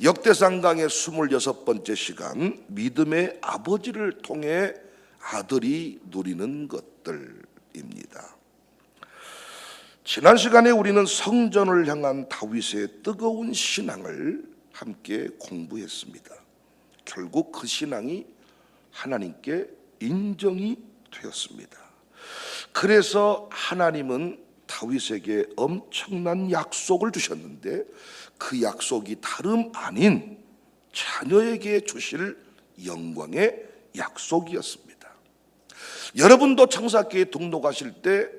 역대상 강의 26번째 시간, 믿음의 아버지를 통해 아들이 누리는 것들입니다. 지난 시간에 우리는 성전을 향한 다윗의 뜨거운 신앙을 함께 공부했습니다. 결국 그 신앙이 하나님께 인정이 되었습니다. 그래서 하나님은 다윗에게 엄청난 약속을 주셨는데 그 약속이 다름 아닌 자녀에게 주실 영광의 약속이었습니다. 여러분도 청사교회에 등록하실 때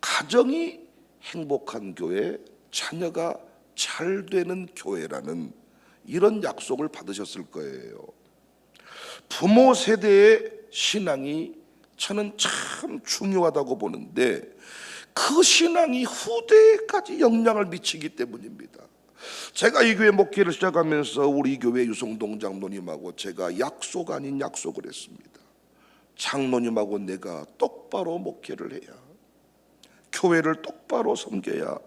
가정이 행복한 교회, 자녀가 잘 되는 교회라는 이런 약속을 받으셨을 거예요. 부모 세대의 신앙이 저는 참 중요하다고 보는데 그 신앙이 후대까지 영향을 미치기 때문입니다. 제가 이 교회 목회를 시작하면서 우리 교회 유성동 장로님하고 제가 약속 아닌 약속을 했습니다. 장로님하고 내가 똑바로 목회를 해야, 교회를 똑바로 섬겨야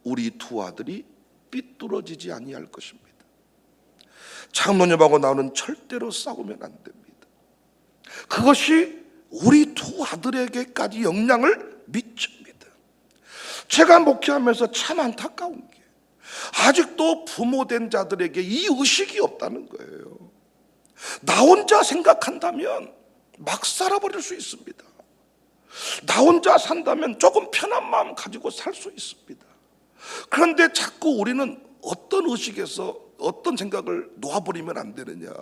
우리 두 아들이 삐뚤어지지 아니할 것입니다. 장로님하고 나는 절대로 싸우면 안 됩니다. 그것이 우리 두 아들에게까지 영향을 미칩니다. 제가 목회하면서 참 안타까운 게 아직도 부모된 자들에게 이 의식이 없다는 거예요. 나 혼자 생각한다면 막 살아버릴 수 있습니다. 나 혼자 산다면 조금 편한 마음 가지고 살 수 있습니다. 그런데 자꾸 우리는 어떤 의식에서 어떤 생각을 놓아버리면 안 되느냐,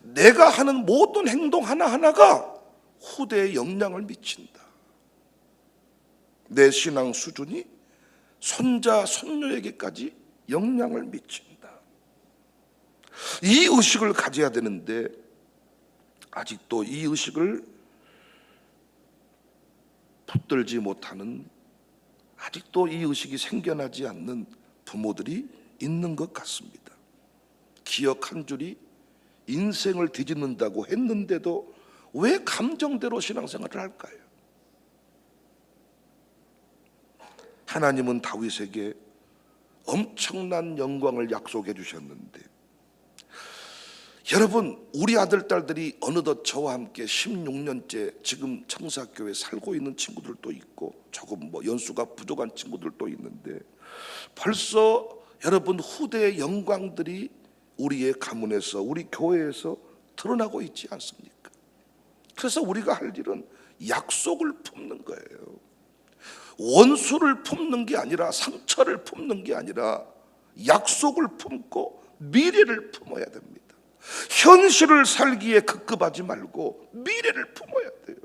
내가 하는 모든 행동 하나하나가 후대에 영향을 미친다. 내 신앙 수준이 손자, 손녀에게까지 영향을 미친다. 이 의식을 가져야 되는데 아직도 이 의식을 붙들지 못하는, 아직도 이 의식이 생겨나지 않는 부모들이 있는 것 같습니다. 기억 한 줄이 인생을 뒤집는다고 했는데도 왜 감정대로 신앙생활을 할까요? 하나님은 다윗에게 엄청난 영광을 약속해 주셨는데, 여러분, 우리 아들 딸들이 어느덧 저와 함께 16년째 지금 청사교회에 살고 있는 친구들도 있고 조금 연수가 부족한 친구들도 있는데 벌써 여러분 후대의 영광들이 우리의 가문에서, 우리 교회에서 드러나고 있지 않습니까? 그래서 우리가 할 일은 약속을 품는 거예요. 원수를 품는 게 아니라, 상처를 품는 게 아니라 약속을 품고 미래를 품어야 됩니다. 현실을 살기에 급급하지 말고 미래를 품어야 돼요.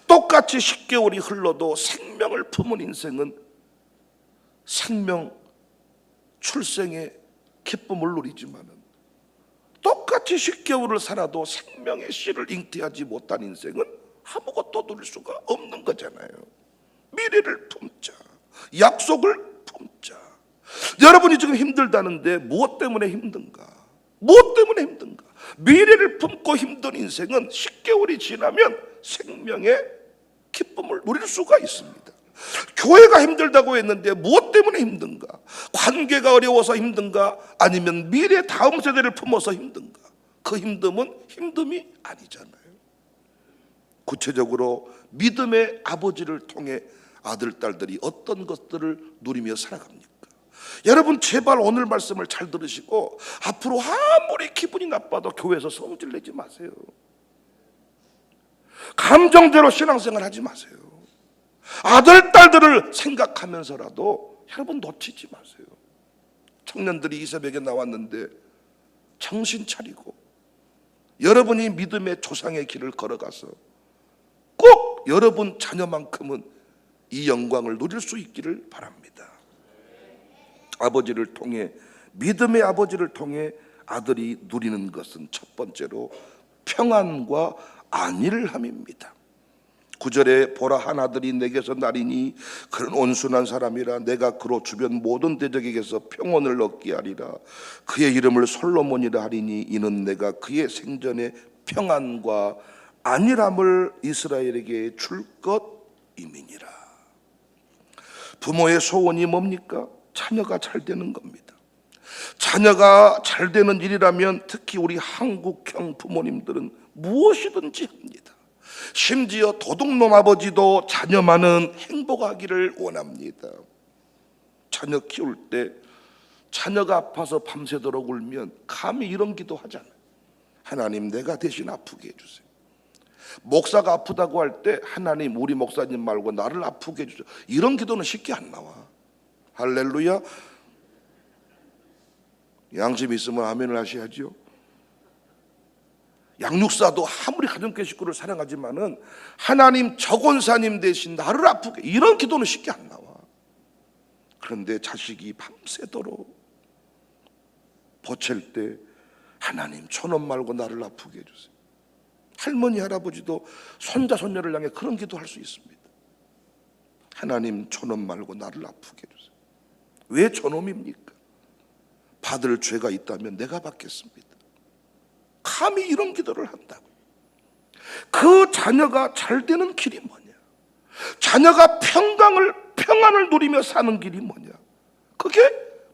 똑같이 10개월이 흘러도 생명을 품은 인생은 생명, 출생의 기쁨을 누리지만은 똑같이 10개월을 살아도 생명의 씨를 잉태하지 못한 인생은 아무것도 누릴 수가 없는 거잖아요. 미래를 품자, 약속을 품자. 여러분이 지금 힘들다는데 무엇 때문에 힘든가? 무엇 때문에 힘든가? 미래를 품고 힘든 인생은 10개월이 지나면 생명의 기쁨을 누릴 수가 있습니다. 교회가 힘들다고 했는데 무엇 때문에 힘든가? 관계가 어려워서 힘든가? 아니면 미래 다음 세대를 품어서 힘든가? 그 힘듦은 힘듦이 아니잖아요. 구체적으로 믿음의 아버지를 통해 아들, 딸들이 어떤 것들을 누리며 살아갑니까? 여러분, 제발 오늘 말씀을 잘 들으시고 앞으로 아무리 기분이 나빠도 교회에서 성질 내지 마세요. 감정대로 신앙생활 하지 마세요. 아들, 딸들을 생각하면서라도 여러분 놓치지 마세요. 청년들이 이 새벽에 나왔는데 정신 차리고 여러분이 믿음의 조상의 길을 걸어가서 꼭 여러분 자녀만큼은 이 영광을 누릴 수 있기를 바랍니다. 아버지를 통해, 믿음의 아버지를 통해 아들이 누리는 것은 첫 번째로 평안과 안일함입니다. 9절에 보라, 한 아들이 내게서 나리니 그는 온순한 사람이라 내가 그로 주변 모든 대적에게서 평온을 얻게 하리라. 그의 이름을 솔로몬이라 하리니 이는 내가 그의 생전에 평안과 안일함을 이스라엘에게 줄 것임이니라. 부모의 소원이 뭡니까? 자녀가 잘 되는 겁니다. 자녀가 잘 되는 일이라면 특히 우리 한국형 부모님들은 무엇이든지 합니다. 심지어 도둑놈 아버지도 자녀만은 행복하기를 원합니다. 자녀 키울 때 자녀가 아파서 밤새도록 울면 감히 이런 기도 하잖아요. 하나님, 내가 대신 아프게 해주세요. 목사가 아프다고 할 때 하나님, 우리 목사님 말고 나를 아프게 해주세요. 이런 기도는 쉽게 안 나와. 할렐루야. 양심 있으면 아멘을 하셔야죠. 양육사도 아무리 가정교회 식구를 사랑하지만은 하나님, 저 권사님 대신 나를 아프게, 이런 기도는 쉽게 안 나와. 그런데 자식이 밤새도록 보챌 때 하나님, 저놈 말고 나를 아프게 해주세요. 할머니 할아버지도 손자 손녀를 향해 그런 기도할 수 있습니다. 하나님, 저놈 말고 나를 아프게 해주세요. 왜 저놈입니까? 받을 죄가 있다면 내가 받겠습니다. 감히 이런 기도를 한다고요. 그 자녀가 잘 되는 길이 뭐냐? 자녀가 평안을 누리며 사는 길이 뭐냐? 그게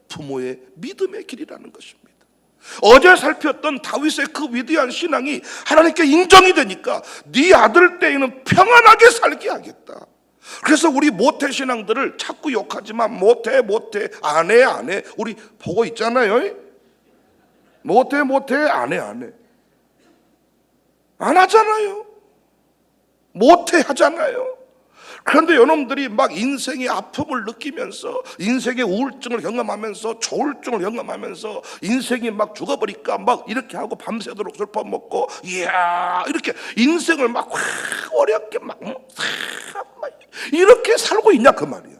부모의 믿음의 길이라는 것입니다. 어제 살폈던 다윗의 그 위대한 신앙이 하나님께 인정이 되니까 네 아들 때에는 평안하게 살게 하겠다. 그래서 우리 모태 신앙들을 자꾸 욕하지만 모태 안 해 우리 보고 있잖아요. 모태 안 해 안 하잖아요. 모태 하잖아요. 그런데 여러분들이 막 인생의 아픔을 느끼면서, 인생의 우울증을 경험하면서, 조울증을 경험하면서 인생이 막 죽어버릴까 막 이렇게 하고 밤새도록 슬퍼 먹고, 이야, 이렇게 인생을 막 어렵게 막 이렇게 살고 있냐 그 말이야.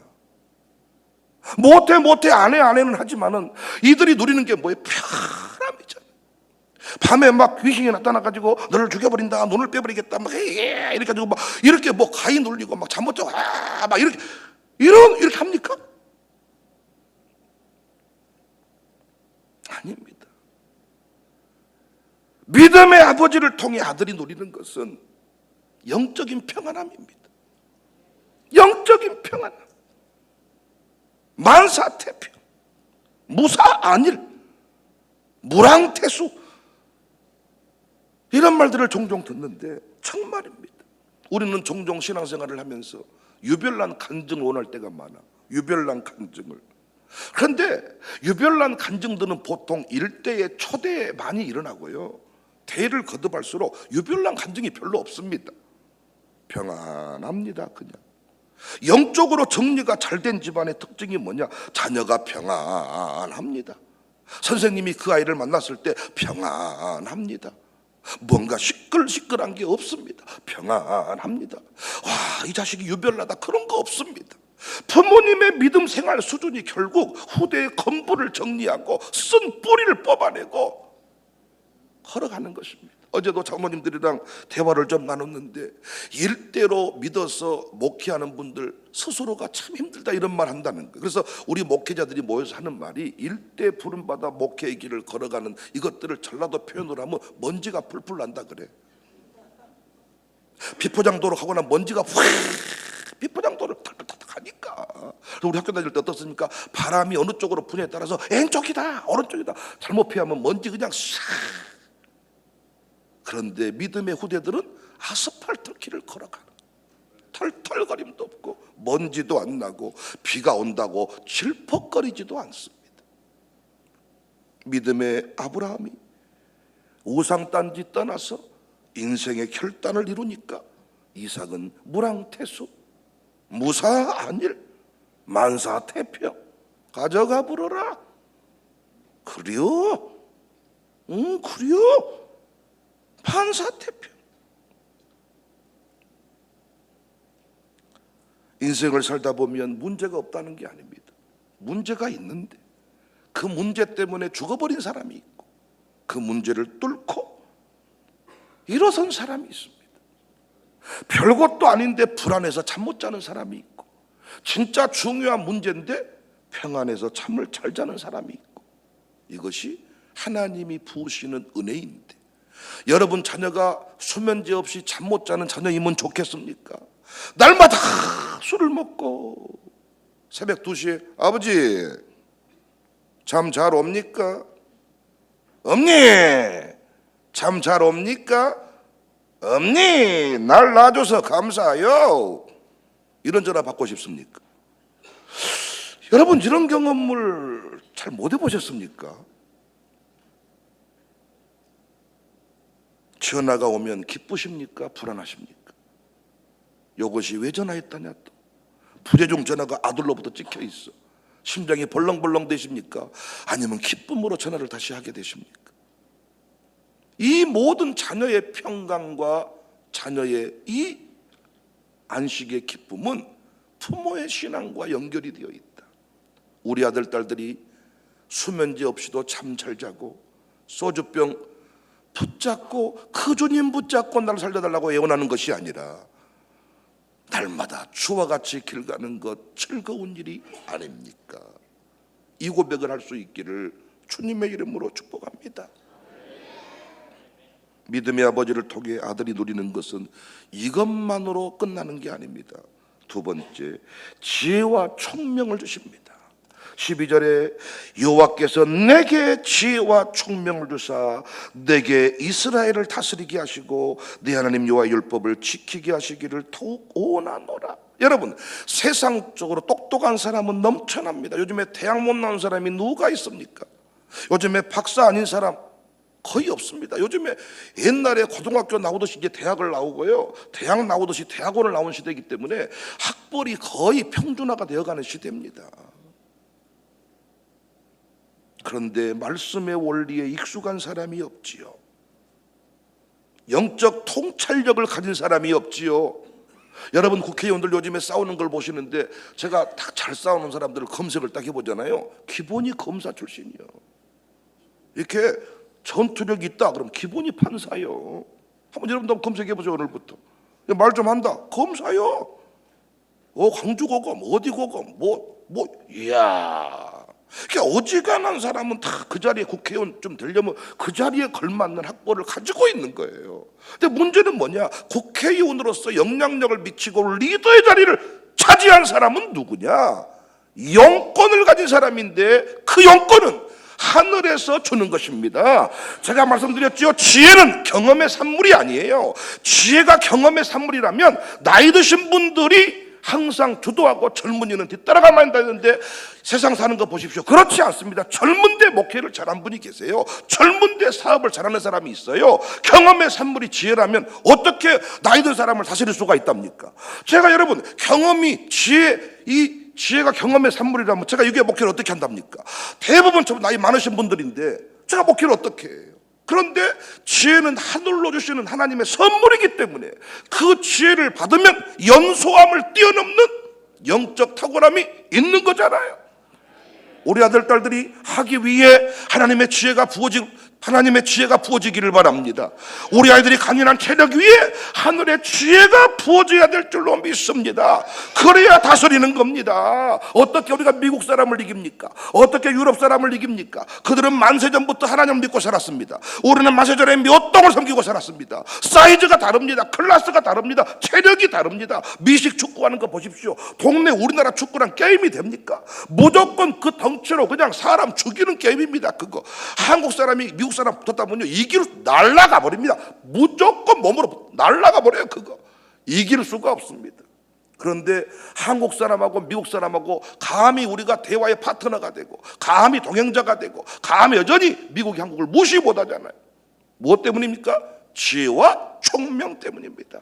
모태 안 해는 하지만은 이들이 누리는 게 뭐예요? 평안이잖아요. 밤에 막 귀신이 나타나가지고 너를 죽여버린다, 눈을 빼버리겠다, 막 이렇게 가지고 막 이렇게 뭐 가위 눌리고 막 잠 못 자고 막 이렇게 합니까? 아닙니다. 믿음의 아버지를 통해 아들이 누리는 것은 영적인 평안함입니다. 영적인 평안함, 만사태평, 무사안일, 무랑태수, 이런 말들을 종종 듣는데 정말입니다. 우리는 종종 신앙생활을 하면서 유별난 간증을 원할 때가 많아. 유별난 간증을. 그런데 유별난 간증들은 보통 일대에 초대에 많이 일어나고요, 대를 거듭할수록 유별난 간증이 별로 없습니다. 평안합니다. 그냥 영적으로 정리가 잘 된 집안의 특징이 뭐냐? 자녀가 평안합니다. 선생님이 그 아이를 만났을 때 평안합니다. 뭔가 시끌시끌한 게 없습니다. 평안합니다. 와, 이 자식이 유별나다, 그런 거 없습니다. 부모님의 믿음 생활 수준이 결국 후대의 건부를 정리하고 쓴 뿌리를 뽑아내고 걸어가는 것입니다. 어제도 장모님들이랑 대화를 좀 나눴는데, 일대로 믿어서 목회하는 분들 스스로가 참 힘들다 이런 말 한다는 거예요. 그래서 우리 목회자들이 모여서 하는 말이, 일대 부름받아 목회의 길을 걸어가는 이것들을 전라도 표현으로 하면 먼지가 풀풀 난다 그래. 비포장도로 가거나 먼지가 비포장도를 탁탁탁 하니까. 그래서 우리 학교 다닐 때 어떻습니까? 바람이 어느 쪽으로 부냐에 따라서 왼쪽이다 오른쪽이다 잘못 피하면 먼지 그냥 싹. 그런데 믿음의 후대들은 아스팔트 길을 걸어가는, 털털거림도 없고 먼지도 안 나고 비가 온다고 질퍽거리지도 않습니다. 믿음의 아브라함이 우상딴지 떠나서 인생의 결단을 이루니까 이삭은 무랑태수, 무사안일, 만사태평, 가져가 부르라. 그래요? 그래요? 판사태평. 인생을 살다 보면 문제가 없다는 게 아닙니다. 문제가 있는데 그 문제 때문에 죽어버린 사람이 있고, 그 문제를 뚫고 일어선 사람이 있습니다. 별것도 아닌데 불안해서 잠 못 자는 사람이 있고, 진짜 중요한 문제인데 평안해서 잠을 잘 자는 사람이 있고, 이것이 하나님이 부으시는 은혜인데, 여러분 자녀가 수면제 없이 잠 못 자는 자녀이면 좋겠습니까? 날마다 술을 먹고 새벽 2시에 아버지 잠 잘 옵니까? 엄니, 잠 잘 옵니까? 엄니, 날 낳아줘서 감사해요. 이런 전화 받고 싶습니까? 여러분, 이런 경험을 잘 못 해보셨습니까? 전화가 오면 기쁘십니까? 불안하십니까? 이것이 왜 전화했다냐 또. 부재중 전화가 아들로부터 찍혀 있어. 심장이 벌렁벌렁 되십니까? 아니면 기쁨으로 전화를 다시 하게 되십니까? 이 모든 자녀의 평강과 자녀의 이 안식의 기쁨은 부모의 신앙과 연결이 되어 있다. 우리 아들, 딸들이 수면제 없이도 잠 잘 자고 소주병 붙잡고 그 주님 붙잡고 나를 살려달라고 애원하는 것이 아니라 날마다 주와 같이 길 가는 것 즐거운 일이 아닙니까? 이 고백을 할 수 있기를 주님의 이름으로 축복합니다. 믿음의 아버지를 통해 아들이 누리는 것은 이것만으로 끝나는 게 아닙니다. 두 번째, 지혜와 총명을 주십니다. 12절에 여호와께서 내게 지혜와 총명을 주사 내게 이스라엘을 다스리게 하시고 네 하나님 여호와의 율법을 지키게 하시기를 더욱 원하노라. 여러분, 세상적으로 똑똑한 사람은 넘쳐납니다. 요즘에 대학 못 나온 사람이 누가 있습니까? 요즘에 박사 아닌 사람 거의 없습니다. 요즘에 옛날에 고등학교 나오듯이 이제 대학을 나오고요, 대학 나오듯이 대학원을 나온 시대이기 때문에 학벌이 거의 평준화가 되어가는 시대입니다. 그런데 말씀의 원리에 익숙한 사람이 없지요. 영적 통찰력을 가진 사람이 없지요. 여러분, 국회의원들 요즘에 싸우는 걸 보시는데 제가 딱 잘 싸우는 사람들을 검색을 딱 해보잖아요. 기본이 검사 출신이요. 이렇게 전투력이 있다 그럼 기본이 판사요. 한번 여러분도 검색해보세요. 오늘부터 말 좀 한다, 검사요. 광주고검, 어디고검, 이야. 그러니까 어지간한 사람은 다 그 자리에 국회의원 좀 되려면 그 자리에 걸맞는 학벌을 가지고 있는 거예요. 근데 문제는 뭐냐? 국회의원으로서 영향력을 미치고 리더의 자리를 차지한 사람은 누구냐? 영권을 가진 사람인데 그 영권은 하늘에서 주는 것입니다. 제가 말씀드렸죠. 지혜는 경험의 산물이 아니에요. 지혜가 경험의 산물이라면 나이 드신 분들이 항상 주도하고 젊은이는 뒤따라가만 한다 했는데 세상 사는 거 보십시오. 그렇지 않습니다. 젊은데 목회를 잘한 분이 계세요. 젊은데 사업을 잘하는 사람이 있어요. 경험의 산물이 지혜라면 어떻게 나이 든 사람을 다스릴 수가 있답니까? 제가 여러분, 경험이 지혜가 경험의 산물이라면 제가 여기에 목회를 어떻게 한답니까? 대부분 저 나이 많으신 분들인데 제가 목회를 어떻게 해요? 그런데 지혜는 하늘로 주시는 하나님의 선물이기 때문에 그 지혜를 받으면 연소함을 뛰어넘는 영적 탁월함이 있는 거잖아요. 우리 아들, 딸들이 하기 위해 하나님의 지혜가 부어지기를 바랍니다. 우리 아이들이 강인한 체력 위에 하늘의 지혜가 부어져야 될 줄로 믿습니다. 그래야 다스리는 겁니다. 어떻게 우리가 미국 사람을 이깁니까? 어떻게 유럽 사람을 이깁니까? 그들은 만세전부터 하나님을 믿고 살았습니다. 우리는 만세전에 몇 동을 섬기고 살았습니다. 사이즈가 다릅니다. 클래스가 다릅니다. 체력이 다릅니다. 미식 축구하는 거 보십시오. 동네 우리나라 축구랑 게임이 됩니까? 무조건 그 덩치로 그냥 사람 죽이는 게임입니다. 그거 한국 사람이 미국 사람 붙었다 보면 이길 날아가 버립니다. 무조건 몸으로 날아가 버려요. 그거 이길 수가 없습니다. 그런데 한국 사람하고 미국 사람하고 감히 우리가 대화의 파트너가 되고 감히 동행자가 되고 감히 여전히 미국이 한국을 무시 못하잖아요. 무엇 때문입니까? 지혜와 총명 때문입니다.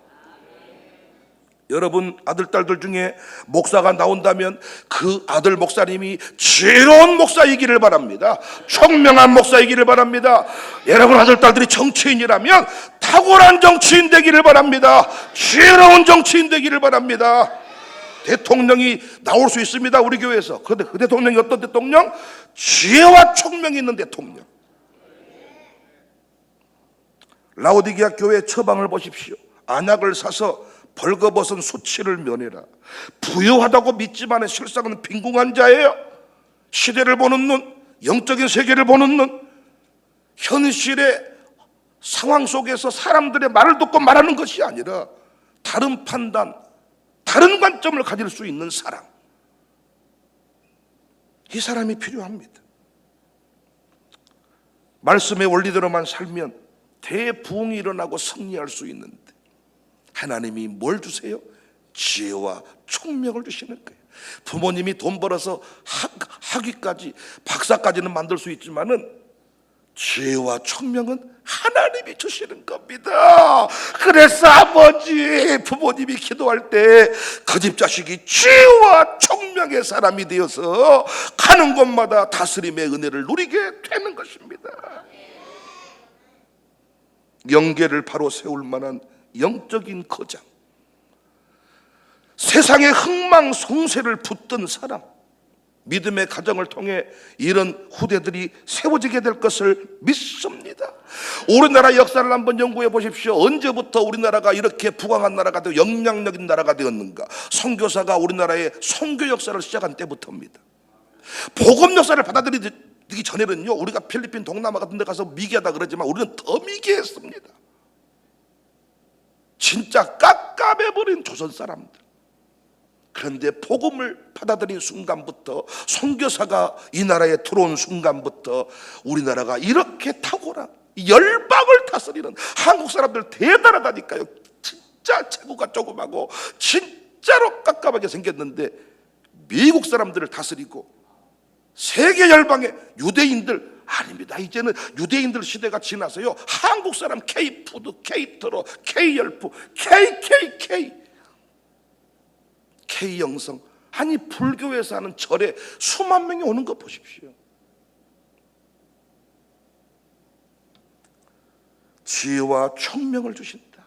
여러분, 아들, 딸들 중에 목사가 나온다면 그 아들 목사님이 지혜로운 목사이기를 바랍니다. 총명한 목사이기를 바랍니다. 여러분 아들, 딸들이 정치인이라면 탁월한 정치인 되기를 바랍니다. 지혜로운 정치인 되기를 바랍니다. 대통령이 나올 수 있습니다. 우리 교회에서. 그런데 그 대통령이 어떤 대통령? 지혜와 총명이 있는 대통령. 라오디게아 교회 처방을 보십시오. 안약을 사서 벌거벗은 수치를 면해라. 부유하다고 믿지만은 실상은 빈궁한 자예요. 시대를 보는 눈, 영적인 세계를 보는 눈, 현실의 상황 속에서 사람들의 말을 듣고 말하는 것이 아니라 다른 판단, 다른 관점을 가질 수 있는 사람, 이 사람이 필요합니다. 말씀의 원리대로만 살면 대부흥이 일어나고 승리할 수 있는데 하나님이 뭘 주세요? 지혜와 총명을 주시는 거예요. 부모님이 돈 벌어서 학위까지 박사까지는 만들 수 있지만은 지혜와 총명은 하나님이 주시는 겁니다. 그래서 아버지, 부모님이 기도할 때 그 집 자식이 지혜와 총명의 사람이 되어서 가는 곳마다 다스림의 은혜를 누리게 되는 것입니다. 영계를 바로 세울 만한 영적인 거장, 세상의 흥망성쇠를 붙든 사람, 믿음의 가정을 통해 이런 후대들이 세워지게 될 것을 믿습니다. 우리나라 역사를 한번 연구해 보십시오. 언제부터 우리나라가 이렇게 부강한 나라가 되고 영향력인 나라가 되었는가? 선교사가 우리나라의 선교 역사를 시작한 때부터입니다. 복음 역사를 받아들이기 전에는요, 우리가 필리핀, 동남아 같은 데 가서 미개하다 그러지만 우리는 더 미개했습니다. 진짜 깝깝해버린 조선 사람들. 그런데 복음을 받아들인 순간부터, 선교사가 이 나라에 들어온 순간부터 우리나라가 이렇게 탁월한 열방을 다스리는, 한국 사람들 대단하다니까요. 진짜 체구가 조그마고 진짜로 깝깝하게 생겼는데 미국 사람들을 다스리고 세계 열방의 유대인들, 아닙니다. 이제는 유대인들 시대가 지나서요, 한국 사람 K푸드, K트로, K열프, KKK, K영성, 아니 불교에서 하는 절에 수만 명이 오는 거 보십시오. 지혜와 총명을 주신다.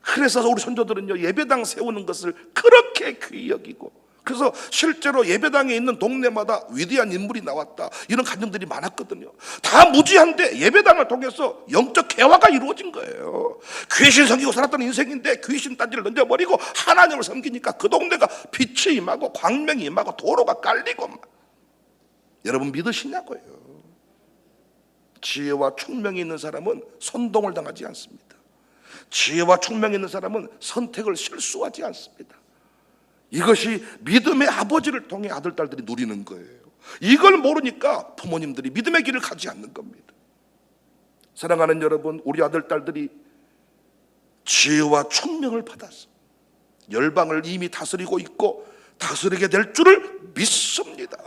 그래서 우리 선조들은요, 예배당 세우는 것을 그렇게 귀히 여기고, 그래서 실제로 예배당에 있는 동네마다 위대한 인물이 나왔다, 이런 간증들이 많았거든요. 다 무지한데 예배당을 통해서 영적 개화가 이루어진 거예요. 귀신 섬기고 살았던 인생인데 귀신 딴지를 던져버리고 하나님을 섬기니까 그 동네가 빛이 임하고 광명이 임하고 도로가 깔리고 막. 여러분 믿으시냐고요? 지혜와 총명이 있는 사람은 선동을 당하지 않습니다. 지혜와 총명이 있는 사람은 선택을 실수하지 않습니다. 이것이 믿음의 아버지를 통해 아들, 딸들이 누리는 거예요. 이걸 모르니까 부모님들이 믿음의 길을 가지 않는 겁니다. 사랑하는 여러분, 우리 아들, 딸들이 지혜와 총명을 받아서 열방을 이미 다스리고 있고 다스리게 될 줄을 믿습니다.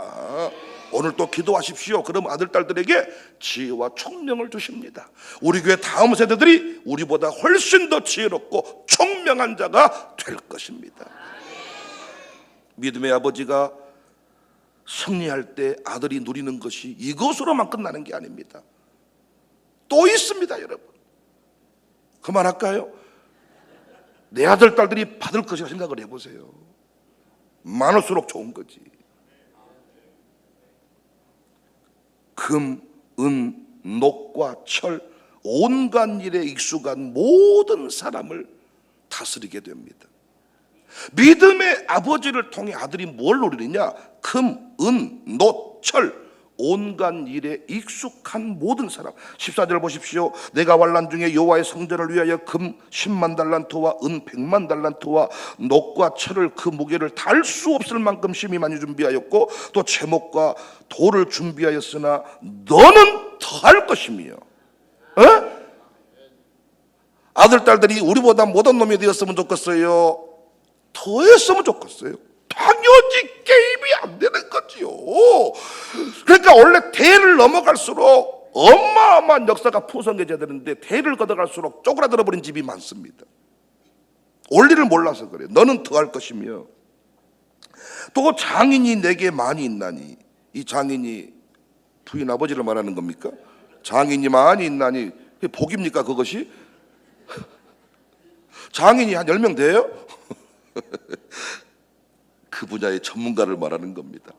오늘 또 기도하십시오. 그럼 아들, 딸들에게 지혜와 총명을 주십니다. 우리 교회 다음 세대들이 우리보다 훨씬 더 지혜롭고 총명한 자가 될 것입니다. 믿음의 아버지가 승리할 때 아들이 누리는 것이 이것으로만 끝나는 게 아닙니다. 또 있습니다, 여러분. 그만할까요? 내 아들, 딸들이 받을 것이라 생각을 해보세요. 많을수록 좋은 거지. 금, 은, 녹과 철, 온갖 일에 익숙한 모든 사람을 다스리게 됩니다. 믿음의 아버지를 통해 아들이 뭘 누리느냐? 금, 은, 노, 철, 온갖 일에 익숙한 모든 사람. 14절 보십시오. 내가 환난 중에 여호와의 성전을 위하여 금 10만 달란트와 은 100만 달란트와 녹과 철을 그 무게를 달 수 없을 만큼 심히 많이 준비하였고 또 제목과 돌을 준비하였으나 너는 더할 것이며. 아들, 딸들이 우리보다 못한 놈이 되었으면 좋겠어요? 더했으면 좋겠어요? 당연히 게임이 안 되는 거지요. 그러니까 원래 대를 넘어갈수록 어마어마한 역사가 풍성해져야 되는데 대를 걷어갈수록 쪼그라들어 버린 집이 많습니다. 원리를 몰라서 그래요. 너는 더할 것이며 또 장인이 내게 많이 있나니. 이 장인이 부인 아버지를 말하는 겁니까? 장인이 많이 있나니 복입니까 그것이? 장인이 한 10명 돼요? 그 분야의 전문가를 말하는 겁니다.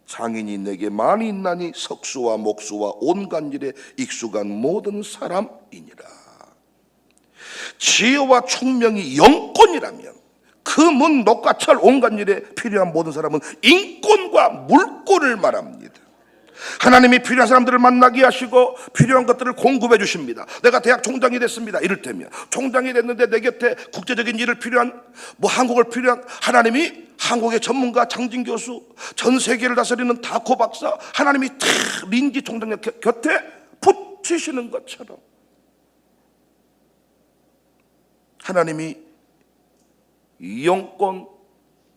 장인이 내게 많이 있나니 석수와 목수와 온갖 일에 익숙한 모든 사람이니라. 지혜와 총명이 영권이라면 금은 녹과 철 온갖 일에 필요한 모든 사람은 인권과 물권을 말합니다. 하나님이 필요한 사람들을 만나게 하시고 필요한 것들을 공급해 주십니다. 내가 대학 총장이 됐습니다. 이를테면 총장이 됐는데 내 곁에 국제적인 일을 필요한 한국을 필요한 하나님이 한국의 전문가 장진 교수, 전 세계를 다스리는 다코 박사, 하나님이 린지 총장 곁에 붙이시는 것처럼 하나님이 영권,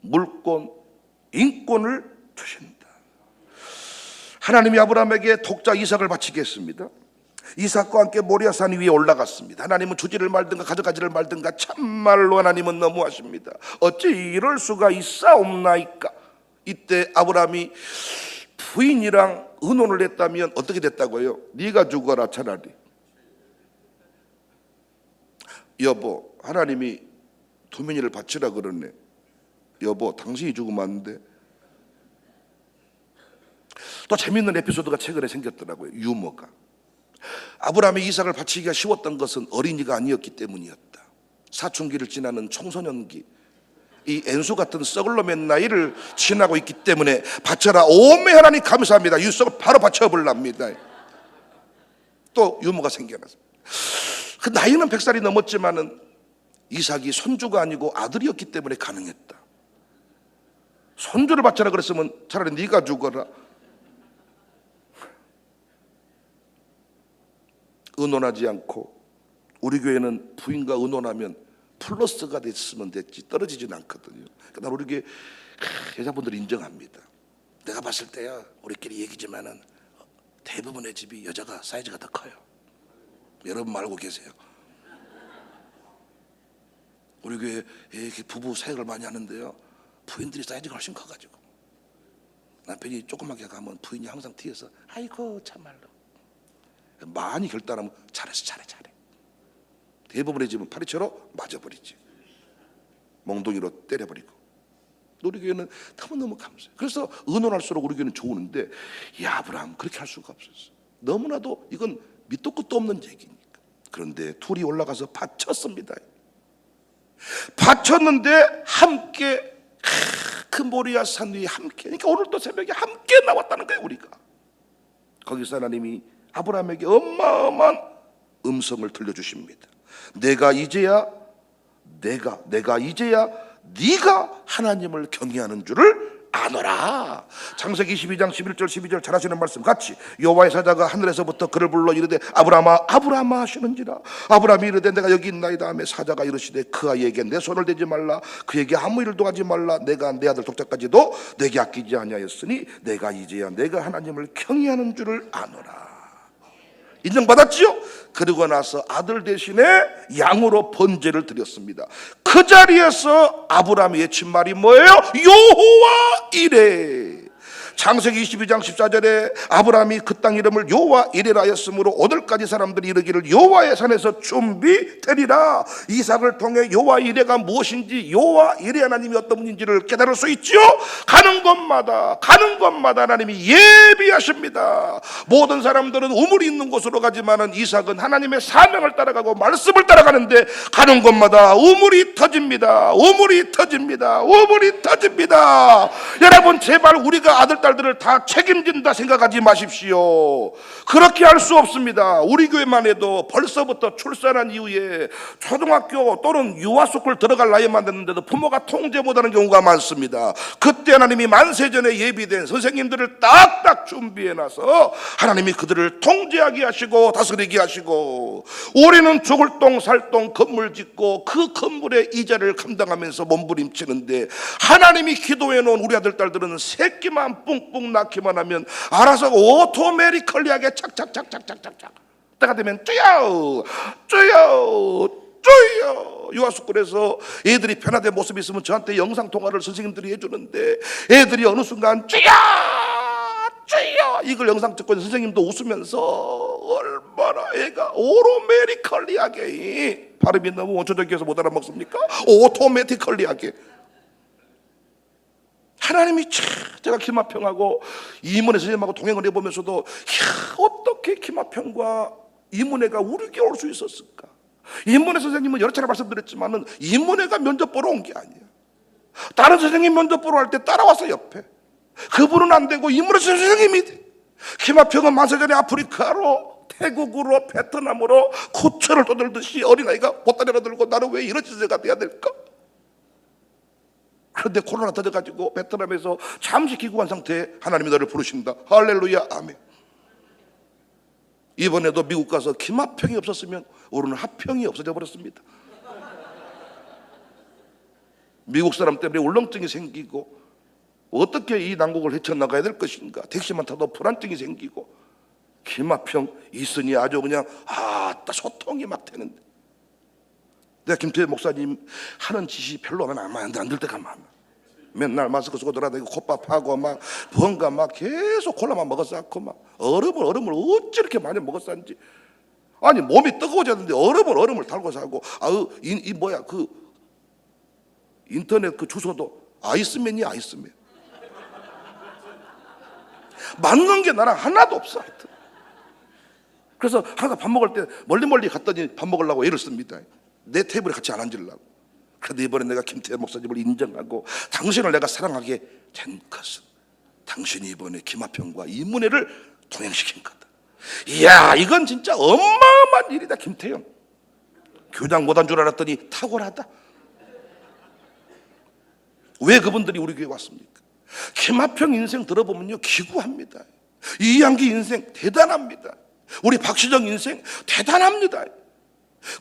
물권, 인권을 주신다. 하나님이 아브라함에게 독자 이삭을 바치게 했습니다. 이삭과 함께 모리아산 위에 올라갔습니다. 하나님은 주지를 말든가 가져가지를 말든가 참말로 하나님은 너무하십니다. 어찌 이럴 수가 있사옵나이까. 이때 아브라함이 부인이랑 의논을 했다면 어떻게 됐다고요? 네가 죽어라 차라리. 여보, 하나님이 도민이를 바치라 그러네. 여보, 당신이 죽으면 안 돼. 또 재미있는 에피소드가 최근에 생겼더라고요. 유머가. 아브라함이 이삭을 바치기가 쉬웠던 것은 어린이가 아니었기 때문이었다. 사춘기를 지나는 청소년기, 이 엔수 같은 썩을 놈의 나이를 지나고 있기 때문에 바쳐라. 오메 하나님 감사합니다. 유석을 바로 바쳐버립니다. 또 유머가 생겨났습니다. 그 나이는 100살이 넘었지만은 이삭이 손주가 아니고 아들이었기 때문에 가능했다. 손주를 바쳐라 그랬으면 차라리 네가 죽어라. 의논하지 않고, 우리 교회는 부인과 의논하면 플러스가 됐으면 됐지 떨어지진 않거든요. 그러니까 우리 교회 여자분들 인정합니다. 내가 봤을 때야 우리끼리 얘기지만은 대부분의 집이 여자가 사이즈가 더 커요. 여러분 알고 계세요? 우리 교회 이렇게 부부 사역을 많이 하는데요, 부인들이 사이즈가 훨씬 커가지고 남편이 조그맣게 가면 부인이 항상 뒤에서 아이고 참말로 많이 결단하면 잘했어 잘해. 대부분의 집은 파리채로 맞아버리지. 몽둥이로 때려버리고. 우리 교회는 너무너무 감사해요. 그래서 의논할수록 우리 교회는 좋은데, 야 아브라함 그렇게 할 수가 없었어. 너무나도 이건 밑도 끝도 없는 얘기니까. 그런데 둘이 올라가서 바쳤습니다. 바쳤는데 함께 그 모리아 산 위에 함께, 그러니까 오늘 또 새벽에 함께 나왔다는 거예요. 우리가 거기서 하나님이 아브라함에게 어마어마한 음성을 들려주십니다. 내가 이제야 네가 하나님을 경외하는 줄을 아노라. 창세기 22장 11절 12절 잘 하시는 말씀 같이. 여호와의 사자가 하늘에서부터 그를 불러 이르되 아브라함아 아브라함아 하시는지라. 아브라함이 이르되 내가 여기 있나이다 하매 사자가 이르시되 그 아이에게 내 손을 대지 말라, 그에게 아무 일도 하지 말라. 내가 내 아들 독자까지도 내게 아끼지 아니하였으니 내가 이제야 내가 하나님을 경외하는 줄을 아노라. 인정받았지요? 그러고 나서 아들 대신에 양으로 번제를 드렸습니다. 그 자리에서 아브라함이 외친 말이 뭐예요? 여호와 이레. 창세기 22장 14절에 아브라함이 그 땅 이름을 여호와 이레라 하였으므로 오늘까지 사람들이 이르기를 여호와의 산에서 준비되리라. 이삭을 통해 여호와 이레가 무엇인지, 여호와 이레 하나님이 어떤 분인지를 깨달을 수 있지요. 가는 곳마다 하나님이 예비하십니다. 모든 사람들은 우물이 있는 곳으로 가지만은 이삭은 하나님의 사명을 따라가고 말씀을 따라가는데 가는 곳마다 우물이 터집니다. 여러분 제발 우리가 아들 딸들을 다 책임진다 생각하지 마십시오. 그렇게 할 수 없습니다. 우리 교회만 해도 벌써부터 출산한 이후에 초등학교 또는 유아스쿨 들어갈 나이만 됐는데도 부모가 통제 못하는 경우가 많습니다. 그때 하나님이 만세전에 예비된 선생님들을 딱딱 준비해놔서 하나님이 그들을 통제하게 하시고 다스리게 하시고, 우리는 죽을 똥 살 똥 건물 짓고 그 건물의 이자를 감당하면서 몸부림치는데, 하나님이 기도해놓은 우리 아들 딸들은 새끼만 뿡뿡 낳기만 하면 알아서 오토매티컬리하게 착착착착착착 때가 되면 쪼여 유아스쿨에서 애들이 변화된 모습이 있으면 저한테 영상통화를 선생님들이 해주는데, 애들이 어느 순간 쪼여 이걸 영상 찍고 있는 선생님도 웃으면서 얼마나 애가 오토매티컬리하게, 발음이 너무 원초적이어서 못 알아먹습니까? 오토매티컬리하게 하나님이 제가 김하평하고 이문혜 선생님하고 동행을 해보면서도 어떻게 김하평과 이문혜가 우리 교회 올 수 있었을까? 이문혜 선생님은 여러 차례 말씀드렸지만은 이문혜가 면접 보러 온 게 아니에요. 다른 선생님 면접 보러 할 때 따라와서 옆에, 그분은 안 되고 이문혜 선생님이 돼. 김하평은 만세전에 아프리카로, 태국으로, 베트남으로 코처를 떠들듯이 어린아이가 보따리를 들고 나는 왜 이런 지세가 돼야 될까? 그런데 코로나 터져가지고 베트남에서 잠시 기구한 상태에 하나님이 너를 부르신다. 할렐루야 아멘. 이번에도 미국 가서 기마평이 없었으면 오늘은 하평이 없어져 버렸습니다. 미국 사람 때문에 울렁증이 생기고 어떻게 이 난국을 헤쳐나가야 될 것인가, 택시만 타도 불안증이 생기고 기마평 있으니 아주 그냥 소통이 막 되는데, 내가 김태현 목사님 하는 짓이 별로 안 들 때가 많아. 맨날 마스크 쓰고 돌아다니고 콧밥하고 막 뭔가 막 계속 콜라만 먹었었고 막 얼음을 어찌 이렇게 많이 먹었었는지. 아니 몸이 뜨거워졌는데 얼음을 달고 사고, 그 인터넷 그 주소도 아이스맨이 아이스맨. 맞는 게 나랑 하나도 없어. 하여튼. 그래서 항상 밥 먹을 때 멀리 갔더니 밥 먹으려고 애를 씁니다. 내 테이블에 같이 안 앉으려고. 그런데 이번에 내가 김태현 목사님을 인정하고 당신을 내가 사랑하게 된 것은 당신이 이번에 김하평과 이문혜를 동행시킨 거다. 이야, 이건 진짜 어마어마한 일이다. 김태현 교장 못한 줄 알았더니 탁월하다. 왜 그분들이 우리 교회에 왔습니까? 김하평 인생 들어보면요 기구합니다. 이양기 인생 대단합니다. 우리 박시정 인생 대단합니다.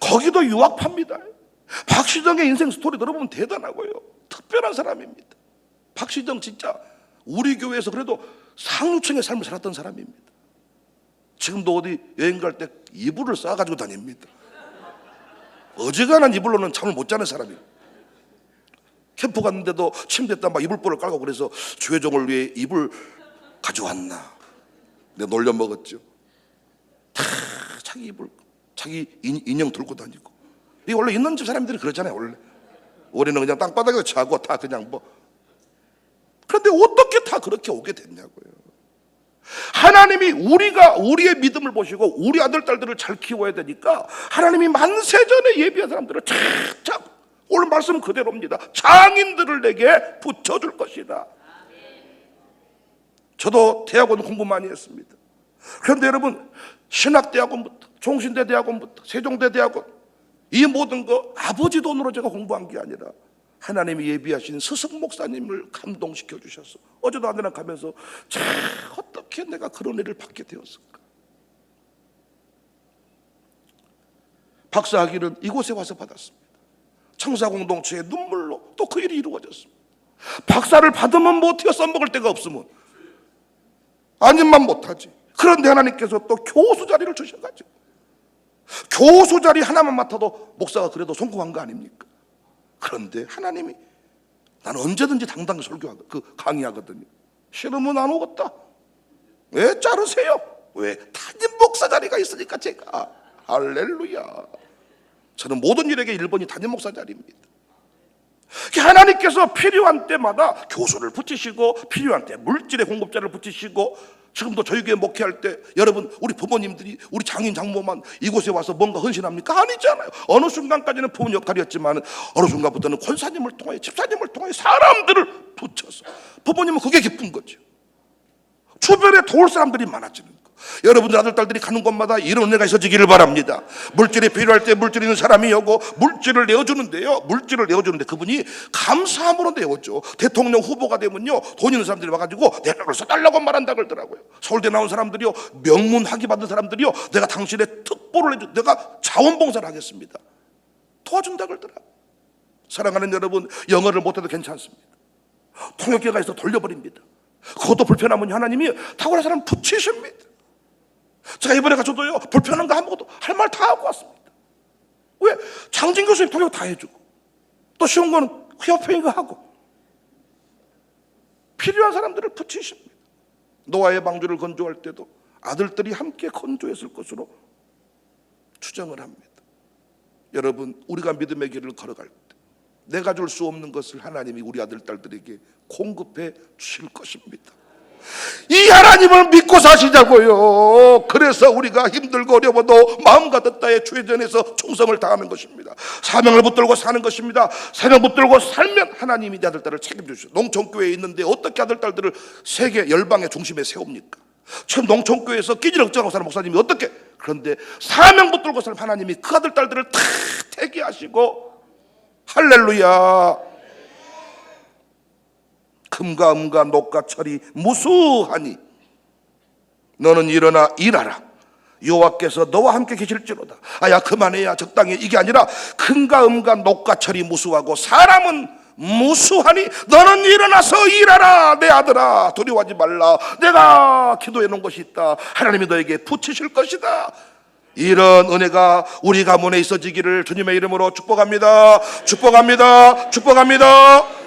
거기도 유학파입니다. 박시정의 인생 스토리 들어보면 대단하고요, 특별한 사람입니다. 박시정 진짜 우리 교회에서 그래도 상류층의 삶을 살았던 사람입니다. 지금도 어디 여행 갈 때 이불을 싸가지고 다닙니다. 어지간한 이불로는 잠을 못 자는 사람이에요. 캠프 갔는데도 침대에다 막 이불보를 깔고 그래서 주회종을 위해 이불 가져왔나. 내가 놀려 먹었죠. 다 자기 이불, 자기 인형 들고 다니고. 이게 원래 있는 집 사람들이 그러잖아요. 원래 우리는 그냥 땅바닥에서 자고 다 그냥 뭐. 그런데 어떻게 다 그렇게 오게 됐냐고요. 하나님이 우리의 믿음을 보시고 우리 아들 딸들을 잘 키워야 되니까 하나님이 만세전에 예비한 사람들을 착착, 오늘 말씀 그대로입니다. 장인들을 내게 붙여줄 것이다. 저도 대학원 공부 많이 했습니다. 그런데 여러분, 신학대학원부터 종신대 대학원부터 세종대 대학원, 이 모든 거 아버지 돈으로 제가 공부한 게 아니라 하나님이 예비하신 스승 목사님을 감동시켜 주셔서, 어제도 아내랑 가면서 참 어떻게 내가 그런 일을 받게 되었을까. 박사학위는 이곳에 와서 받았습니다. 청사공동체의 눈물로 또 그 일이 이루어졌습니다. 박사를 받으면 뭐 어떻게 써먹을 데가 없으면 아니면 못하지. 그런데 하나님께서 또 교수 자리를 주셔가지고, 교수 자리 하나만 맡아도 목사가 그래도 성공한 거 아닙니까? 그런데 하나님이, 나는 언제든지 당당히 강의하거든요. 싫으면 안 오겠다. 왜 자르세요? 왜? 담임 목사 자리가 있으니까 제가. 할렐루야. 저는 모든 일에게 1번이 담임 목사 자리입니다. 하나님께서 필요한 때마다 교수를 붙이시고 필요한 때 물질의 공급자를 붙이시고, 지금도 저희 교회 목회할 때 여러분, 우리 부모님들이, 우리 장인 장모만 이곳에 와서 뭔가 헌신합니까? 아니잖아요. 어느 순간까지는 부모 역할이었지만 어느 순간부터는 권사님을 통해, 집사님을 통해 사람들을 붙여서, 부모님은 그게 기쁜 거죠. 주변에 도울 사람들이 많아지는 거. 여러분들 아들 딸들이 가는 곳마다 이런 은혜가 있어지기를 바랍니다. 물질이 필요할 때 물질 있는 사람이 오고 물질을 내어주는데요, 물질을 내어주는데 그분이 감사함으로 내어줘. 대통령 후보가 되면요, 돈 있는 사람들이 와가지고 내가 그걸 써달라고 말한다 그러더라고요. 서울대 나온 사람들이요, 명문 학위 받은 사람들이요, 내가 당신의 특보를 해줘, 내가 자원봉사를 하겠습니다, 도와준다 그러더라고요. 사랑하는 여러분, 영어를 못해도 괜찮습니다. 통역기가 있어 돌려버립니다. 그것도 불편하면 하나님이 탁월한 사람 붙이십니다. 제가 이번에 가서도요, 불편한 거 아무것도 할 말 다 하고 왔습니다. 왜? 장진 교수님 통역 다 해주고, 또 쉬운 거는 협회 이거 하고, 필요한 사람들을 붙이십니다. 노아의 방주를 건조할 때도 아들들이 함께 건조했을 것으로 추정을 합니다. 여러분, 우리가 믿음의 길을 걸어갈 때 내가 줄 수 없는 것을 하나님이 우리 아들 딸들에게 공급해 주실 것입니다. 이 하나님을 믿고 사시자고요. 그래서 우리가 힘들고 어려워도 마음 가득 다해 주회전에서 충성을 다하는 것입니다. 사명을 붙들고 사는 것입니다. 사명 붙들고 살면 하나님이 내 아들 딸을 책임져 주셔요. 농촌교회에 있는데 어떻게 아들 딸들을 세계 열방의 중심에 세웁니까? 처음 농촌교회에서 끼지럭저럭 사는 목사님이 어떻게, 그런데 사명 붙들고 사는 하나님이 그 아들 딸들을 다 태기하시고, 할렐루야. 금과 음과 녹과 철이 무수하니 너는 일어나 일하라. 여호와께서 너와 함께 계실지로다. 아야 그만해야 적당히, 이게 아니라 큰가 음가 녹가철이 무수하고 사람은 무수하니 너는 일어나서 일하라. 내 아들아, 두려워하지 말라. 내가 기도해 놓은 것이 있다. 하나님이 너에게 붙이실 것이다. 이런 은혜가 우리 가문에 있어지기를 주님의 이름으로 축복합니다. 축복합니다. 축복합니다.